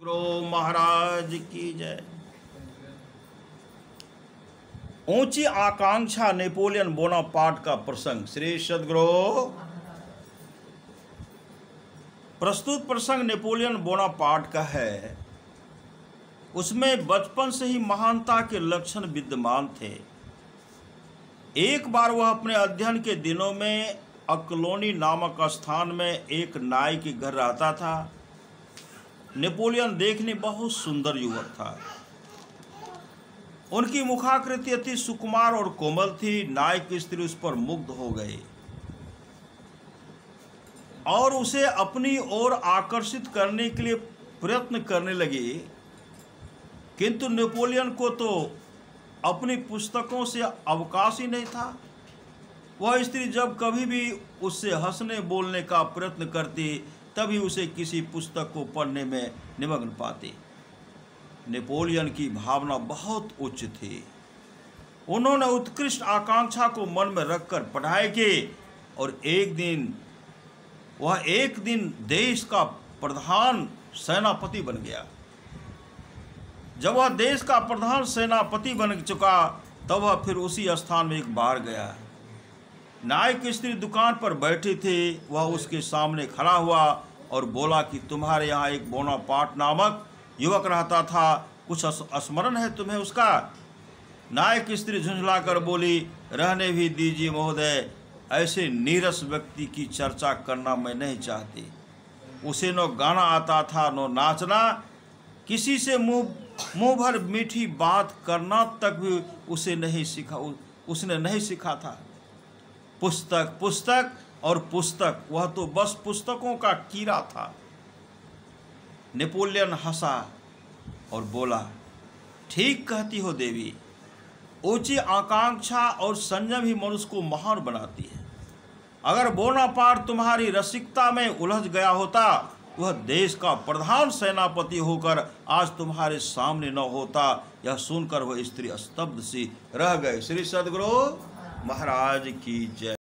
गुरु महाराज की जय। ऊंची आकांक्षा नेपोलियन बोनापार्ट का प्रसंग। श्री सद्गुरु। प्रस्तुत प्रसंग नेपोलियन बोनापार्ट का है। उसमें बचपन से ही महानता के लक्षण विद्यमान थे। एक बार वह अपने अध्ययन के दिनों में अक्लोनी नामक स्थान में एक नाई के घर रहता था। नेपोलियन देखने बहुत सुंदर युवक था। उनकी मुखाकृति अति सुकुमार और कोमल थी। नाई की स्त्री उस पर मुग्ध हो गई और उसे अपनी ओर आकर्षित करने के लिए प्रयत्न करने लगी, किंतु नेपोलियन को तो अपनी पुस्तकों से अवकाश ही नहीं था। वह स्त्री जब कभी भी उससे हंसने बोलने का प्रयत्न करती, तभी उसे किसी पुस्तक को पढ़ने में निमग्न पाती। नेपोलियन की भावना बहुत उच्च थी। उन्होंने उत्कृष्ट आकांक्षा को मन में रखकर पढ़ाई की और एक दिन देश का प्रधान सेनापति बन गया। जब वह देश का प्रधान सेनापति बन चुका, तब वह फिर उसी स्थान में एक बार गया। नाई की स्त्री दुकान पर बैठी थी। वह उसके सामने खड़ा हुआ और बोला कि तुम्हारे यहाँ एक बोनापार्ट नामक युवक रहता था, कुछ स्मरण है तुम्हें उसका? नाई की स्त्री झुंझलाकर बोली, रहने भी दीजिए महोदय, ऐसे नीरस व्यक्ति की चर्चा करना मैं नहीं चाहती। उसे न गाना आता था न नाचना, किसी से मुंह भर मीठी बात करना तक भी उसने नहीं सीखा था। पुस्तक पुस्तक और पुस्तक, वह तो बस पुस्तकों का कीड़ा था। नेपोलियन हंसा और बोला, ठीक कहती हो देवी, ऊंची आकांक्षा और संयम ही मनुष्य को महान बनाती है। अगर बोनापार्ट तुम्हारी रसिकता में उलझ गया होता, वह देश का प्रधान सेनापति होकर आज तुम्हारे सामने न होता। यह सुनकर वह स्त्री स्तब्ध सी रह गई। श्री सद्गुरु महाराज की जय।